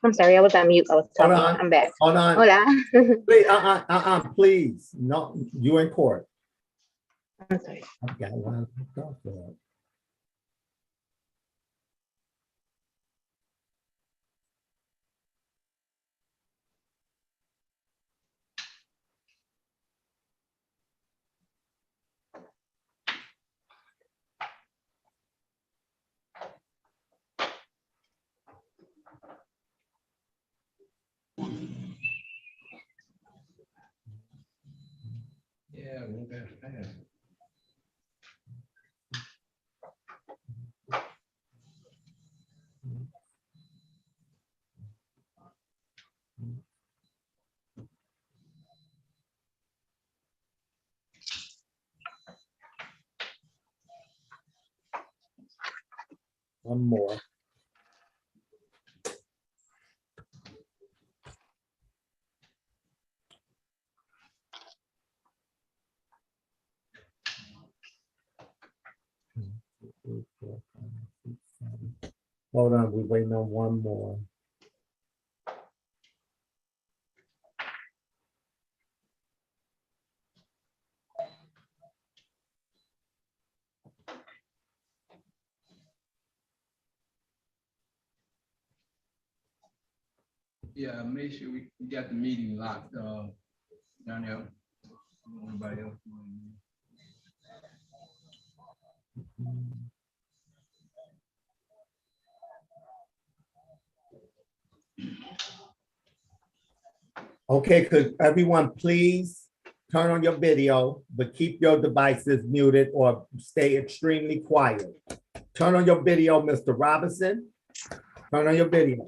I'm sorry, I was on mute. I was Hold talking. on. I'm back. Hold on. Hola. Please. No, you in court. I'm sorry. Okay, well, talk to her. Yeah, move that fast. One more. Hold on, we're waiting on one more. Yeah, make sure we got the meeting locked down there. Nobody else. Okay, could everyone please turn on your video, but keep your devices muted or stay extremely quiet. Turn on your video, Mr. Robinson. Turn on your video.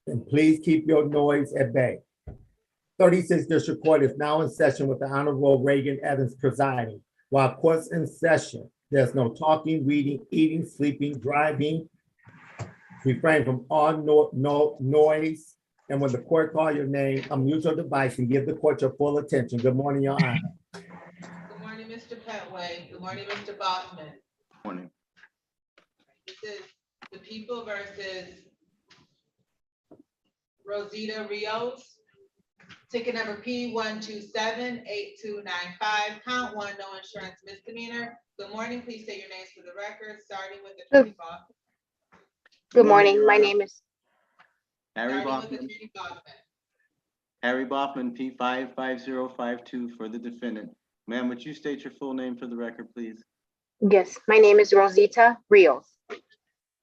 And please keep your noise at bay. 36th District Court is now in session with the Honorable Raeigen Evans presiding. While court's in session, there's no talking, reading, eating, sleeping, driving. Refrain from all noise. And when the court call your name, unmute your device and give the court your full attention. Good morning, Your Honor. Good morning, Mr. Petway. Good morning, Mr. Bachman. Morning. This is the people versus Rosita Rios. Ticket number P1278295, count one, no insurance misdemeanor. Good morning, please say your names for the record, starting with Attorney Bachman. Good morning. My name is Harry Starting with Bachman. Attorney Bachman. Harry Bachman, P55052 for the defendant. Ma'am, would you state your full name for the record, please? yes. My name is Rosita Rios.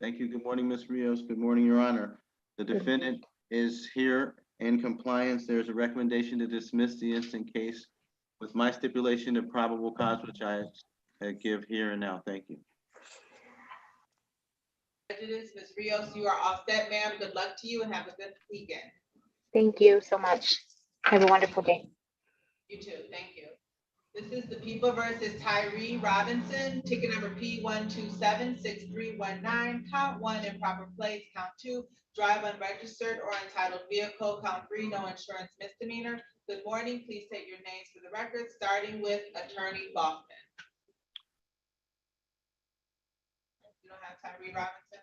Thank you. Good morning, Ms. Rios. Good morning, Your Honor. The defendant is here in compliance. There's a recommendation to dismiss the instant case with my stipulation of probable cause, which I give here and now. Thank you. Prejudice, Ms. Rios, you are all set, ma'am. Good luck to you and have a good weekend. Thank you so much. Have a wonderful day. You too, thank you. This is the people versus Tyree Robinson, ticket number P1276319, count one, improper plates, count two, drive unregistered or untitled vehicle, count three, no insurance misdemeanor. Good morning, please state your names for the record, starting with Attorney Bachman. You don't have Tyree Robinson?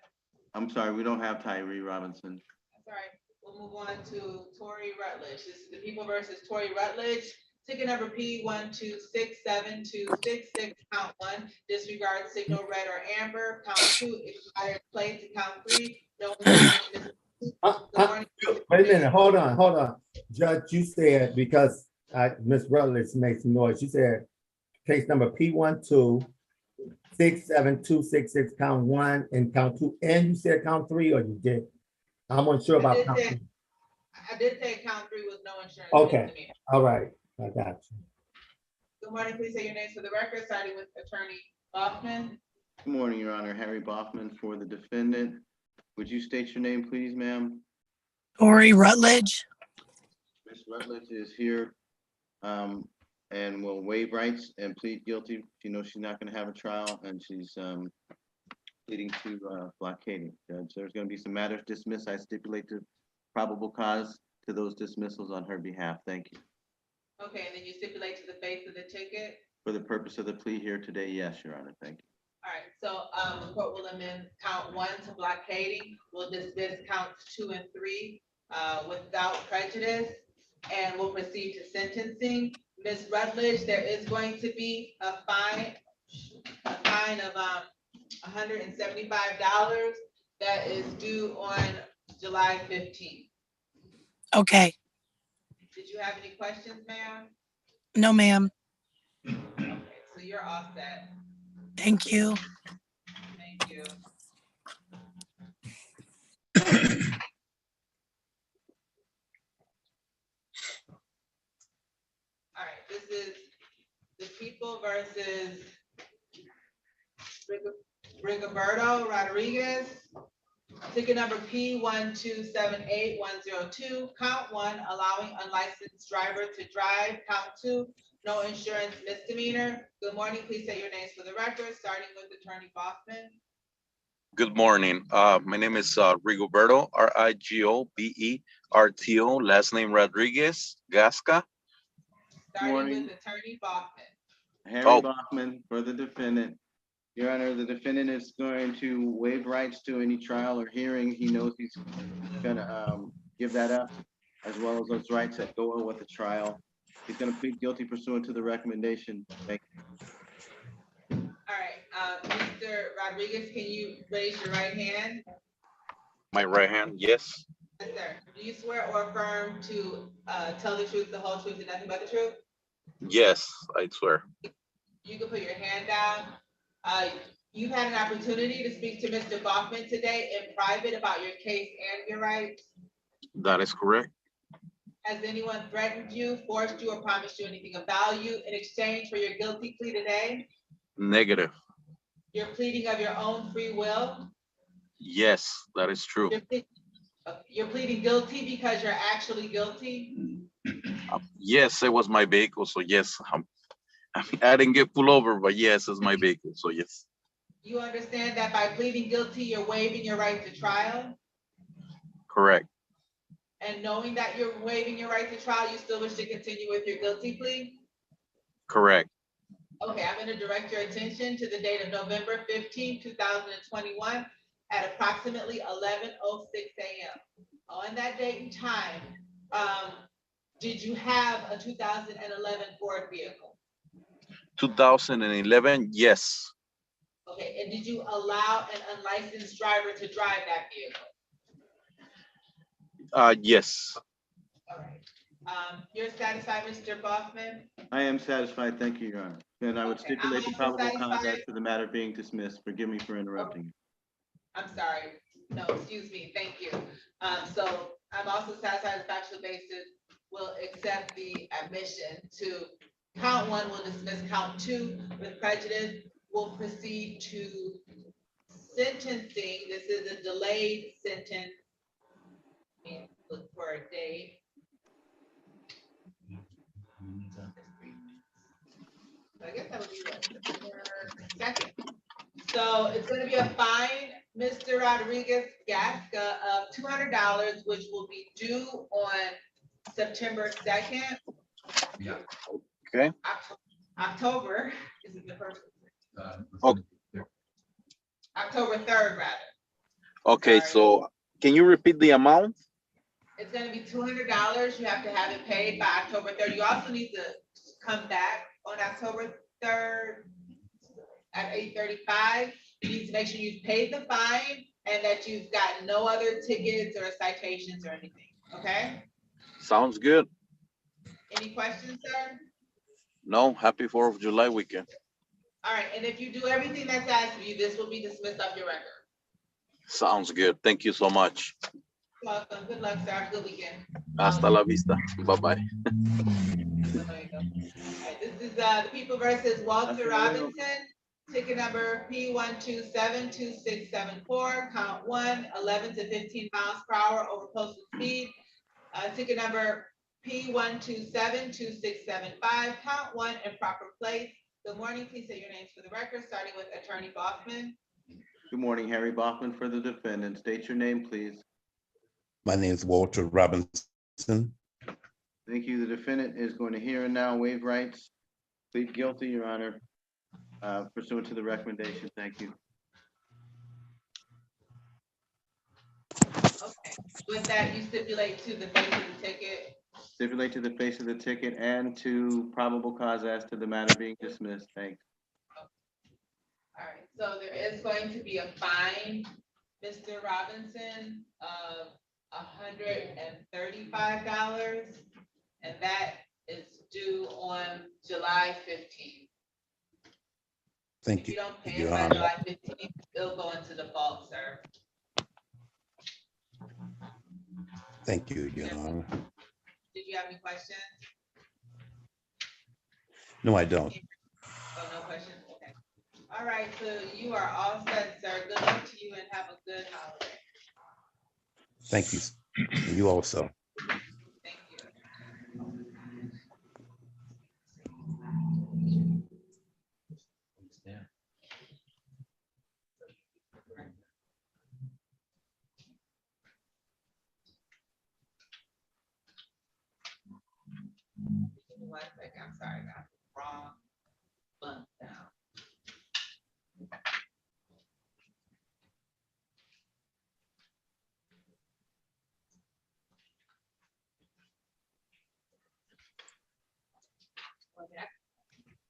I'm sorry, we don't have Tyree Robinson. That's all right. We'll move on to Tory Rutledge. This is the people versus Tory Rutledge. Ticket number P1267266, count one, disregard signal red or amber, count two, expired plates, count three, no. Good morning. Wait a minute, hold on. Judge, you said, because Ms. Rutledge makes noise, you said case number P1267266, count one and count two, and you said count three, or you did? I'm unsure about count two. I did say count three was no insurance. Okay. misdemeanor. All right, I got you. Good morning, please say your names for the record, starting with Attorney Bachman. Good morning, Your Honor. Harry Bachman for the defendant. Would you state your name, please, ma'am? Tory Rutledge. Ms. Rutledge is here and will waive rights and plead guilty. She knows she's not going to have a trial and she's pleading to blockading. Judge, there's going to be some matters dismissed. I stipulate the probable cause to those dismissals on her behalf. Thank you. Okay, and then you stipulate to the face of the ticket. For the purpose of the plea here today, yes, Your Honor. Thank you. All right, so, the court will amend count 1 to blockading. We'll dismiss counts 2 and 3, without prejudice. And we'll proceed to sentencing. Ms. Rutledge, there is going to be a fine of, $175 that is due on July 15th. Okay. Did you have any questions, ma'am? No, ma'am. Okay, so you're all set. Thank you. Thank you. All right, this is the people versus Rigoberto Rodriguez. Ticket number P1278102, count 1, allowing unlicensed driver to drive, count 2, no insurance misdemeanor. Good morning, please say your names for the record, starting with Attorney Bachman. Good morning. My name is Rigoberto, Rigoberto, last name Rodriguez, Gasca. Starting Morning. with Attorney Bachman. Harry Oh. Bachman for the defendant. Your Honor, the defendant is going to waive rights to any trial or hearing. He knows he's gonna give that up, as well as those rights that go with the trial. He's gonna plead guilty pursuant to the recommendation. Thank you. All right, Mr. Rodriguez, can you raise your right hand? My right hand, yes. Yes, sir. Do you swear or affirm to tell the truth, the whole truth, and nothing but the truth? Yes, I swear. You can put your hand down. You've had an opportunity to speak to Mr. Bachman today in private about your case and your rights. That is correct. Has anyone threatened you, forced you, or promised you anything of value in exchange for your guilty plea today? Negative. You're pleading of your own free will? Yes, that is true. You're pleading guilty because you're actually guilty? Yes, it was my vehicle, so yes. I didn't get pulled over, but yes, it's my vehicle, so yes. You understand that by pleading guilty, you're waiving your right to trial? Correct. And knowing that you're waiving your right to trial, you still wish to continue with your guilty plea? Correct. Okay, I'm gonna direct your attention to the date of November 15, 2021 at approximately 11:06 a.m. On that date and time, did you have a 2011 Ford vehicle? 2011, yes. Okay, and did you allow an unlicensed driver to drive that vehicle? Yes. All right. You're satisfied, Mr. Bachman? I am satisfied. Thank you, Your Honor. And I would Okay, I'm stipulate the also probable satisfied. cause as to the matter being dismissed. Forgive me for interrupting. I'm sorry. No, excuse me. Thank you. So I'm also satisfied the factual basis will accept the admission to count 1, will dismiss count 2 with prejudice. We'll proceed to sentencing. This is a delayed sentence. Let me look for a date. I guess that would be what, September 2nd. So it's gonna be a fine, Mr. Rodriguez Gasca, of $200, which will be due on September 2nd. Yeah. Okay. October, this is the first, Okay. October 3rd, rather. Okay, Sorry. so can you repeat the amount? It's gonna be $200. You have to have it paid by October 3rd. You also need to come back on October 3rd at 8:35. You need to make sure you've paid the fine and that you've got no other tickets or citations or anything, okay? Sounds good. Any questions, sir? No, happy 4th of July weekend. All right, and if you do everything that's asked of you, this will be dismissed off your record. Sounds good. Thank you so much. Welcome, good luck, sir, have a good weekend. Hasta la vista. Bye-bye. There you go. All right, this is the People versus Walter Robinson, ticket number P1272674, count 1, 11 to 15 miles per hour over posted speed. Ticket number P1272675, count 1, improper place. Good morning, please say your names for the record, starting with Attorney Bachman. Good morning, Harry Bachman for the defendant. State your name, please. My name is Walter Robinson. Thank you. The defendant is going to hear and now waive rights. Plead guilty, Your Honor. pursuant to the recommendation. Thank you. Okay, with that, you stipulate to the face of the ticket. Stipulate to the face of the ticket and to probable cause as to the matter being dismissed. Thanks. All right, so there is going to be a fine, Mr. Robinson, of $135, and that is due on July 15th. Thank If you you, don't pay it Your by Honor. July 15th, it'll go into default, sir. Thank you, Your Honor. Did you have any questions? No, I don't. Oh, no questions? Okay. All right, so you are all set, sir. Good luck to you and have a good holiday. Thank you. You also. Thank you. Give me 1 second, I'm sorry, I got the wrong button down.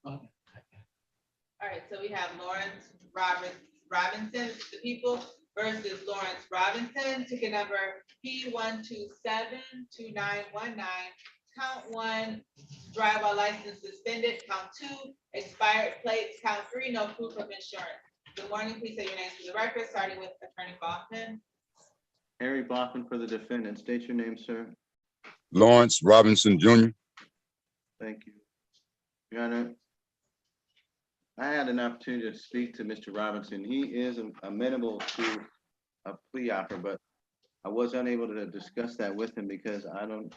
Okay. All right, so we have Lawrence Robinson, the people versus Lawrence Robinson, ticket number P1272919. Count 1, drive while license suspended. Count 2, expired plates. Count 3, no proof of insurance. Good morning, please say your names for the record, starting with Attorney Baughman. Harry Baughman for the defendant. State your name, sir. Lawrence Robinson Jr. Thank you. Your Honor, I had an opportunity to speak to Mr. Robinson. He is amenable to a plea offer, but I was unable to discuss that with him because I don't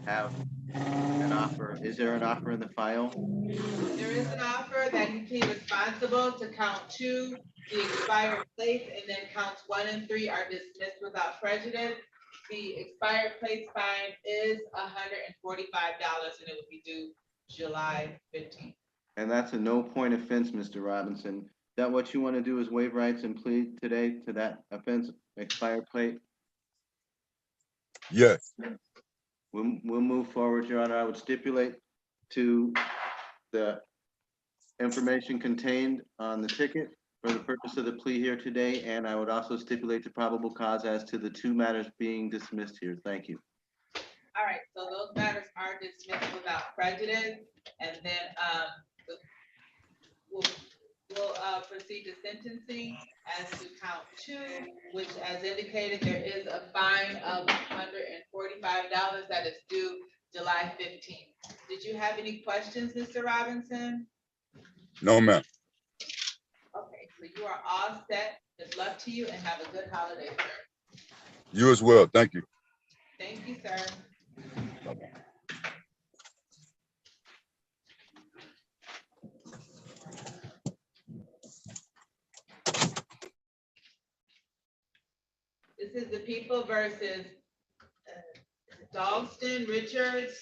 have an offer. Is there an offer in the file? There is an offer that you plead responsible to count 2, the expired plates, and then counts 1 and 3 are dismissed without prejudice. The expired plates fine is $145, and it would be due July 15th. And that's a no point offense, Mr. Robinson. Is that what you want to do, is waive rights and plead today to that offense, expired plate? Yes. We'll move forward, Your Honor. I would stipulate to the information contained on the ticket for the purpose of the plea here today, and I would also stipulate to probable cause as to the 2 matters being dismissed here. Thank you. All right, so those matters are dismissed without prejudice, and then we'll proceed to sentencing as to count 2, which, as indicated, there is a fine of $145 that is due July 15th. Did you have any questions, Mr. Robinson? No, ma'am. Okay, so you are all set. Good luck to you and have a good holiday, sir. You as well. Thank you. Thank you, sir. This is the people versus Dalston Richards.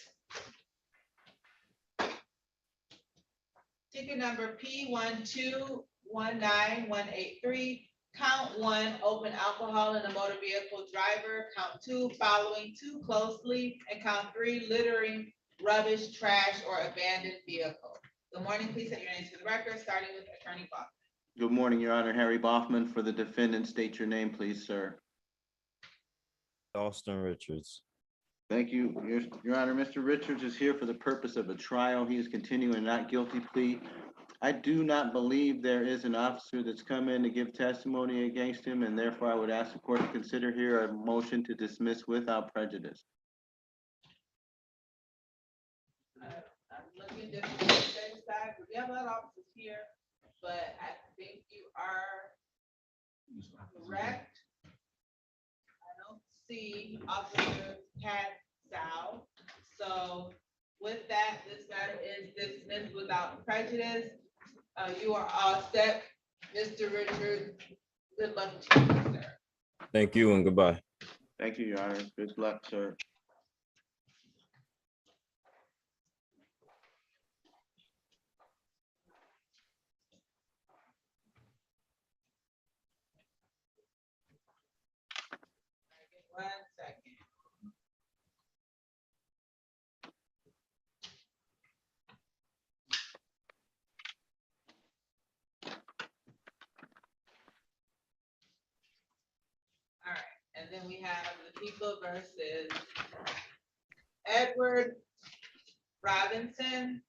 Ticket number P1219183. Count 1, open alcohol in a motor vehicle driver. Count 2, following too closely. And count 3, littering, rubbish, trash, or abandoned vehicle. Good morning, please set your names for the record, starting with Attorney Baughman. Good morning, Your Honor. Harry Baughman for the defendant. State your name, please, sir. Dalston Richards. Thank you, Your Honor. Mr. Richards is here for the purpose of a trial. He is continuing a not guilty plea. I do not believe there is an officer that's come in to give testimony against him, and therefore I would ask the court to consider here a motion to dismiss without prejudice. I'm looking just to the same side, we have a lot of officers here, but I think you are correct. I don't see Officer Pat Sal. So with that, this matter is dismissed without prejudice. You are all set. Mr. Richards, good luck to you, sir. Thank you and goodbye. Thank you, Your Honor. Good luck, sir. 1 second. All right, and then we have the people versus Edward Robinson.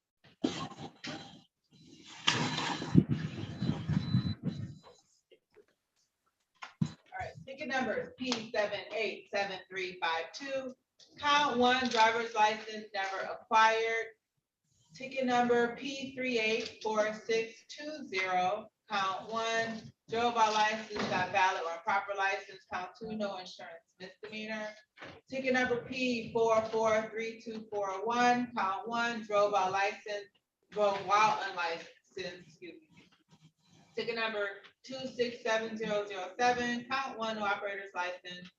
All right, ticket number P787352. Count 1, driver's license never acquired. Ticket number P384620. Count 1, drove by license, not valid or improper license. Count 2, no insurance misdemeanor. Ticket number P443241. Count 1, drove by license, drove while unlicensed, excuse me. Ticket number 267007. Count 1, no operator's license.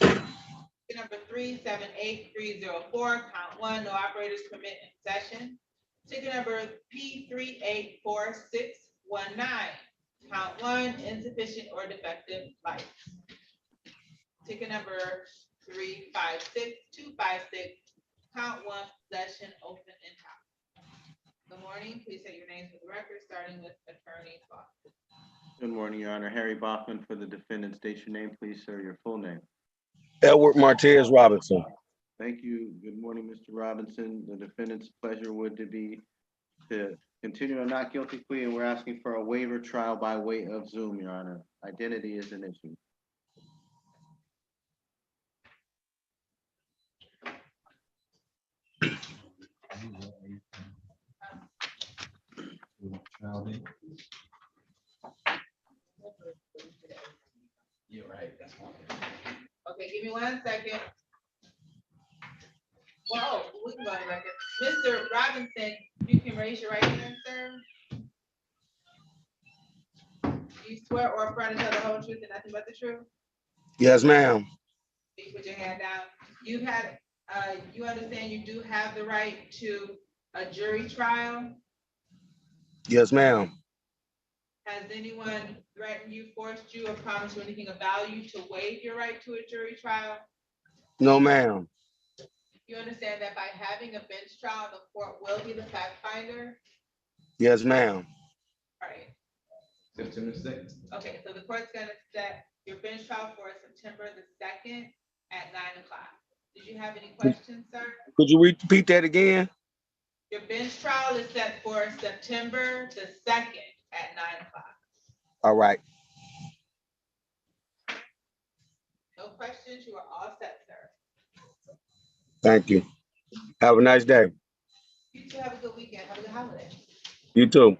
Ticket number 378304. Count 1, no operator's permit in possession. Ticket number P384619. Count 1, insufficient or defective lights. Ticket number 356256. Count 1, possession, open and top. Good morning. Please say your names for the record, starting with Attorney Bachman. Good morning, Your Honor. Harry Bachman for the defendant. State your name, please, sir, your full name. Edward Martez Robinson. Thank you. Good morning, Mr. Robinson. The defendant's pleasure would be to continue a not guilty plea, and we're asking for a waiver trial by way of Zoom, Your Honor. Identity is an issue. You're right, that's one. Okay, give me 1 second. Whoa, we can go on the record. Mr. Robinson, you can raise your right hand, sir. Do you swear or affirm to tell the whole truth and nothing but the truth? Yes, ma'am. You put your hand down. You had, you understand you do have the right to a jury trial? Yes, ma'am. Has anyone threatened you, forced you, or promised you anything of value to waive your right to a jury trial? No, ma'am. You understand that by having a bench trial, the court will be the fact finder? Yes, ma'am. All right. September 6th. Okay, so the court's gonna set your bench trial for September the 2nd at 9 o'clock. Did you have any questions, sir? Could you repeat that again? Your bench trial is set for September the 2nd at 9 o'clock. All right. No questions, you are all set, sir. Thank you. Have a nice day. You two have a good weekend. Have a good holiday. You too.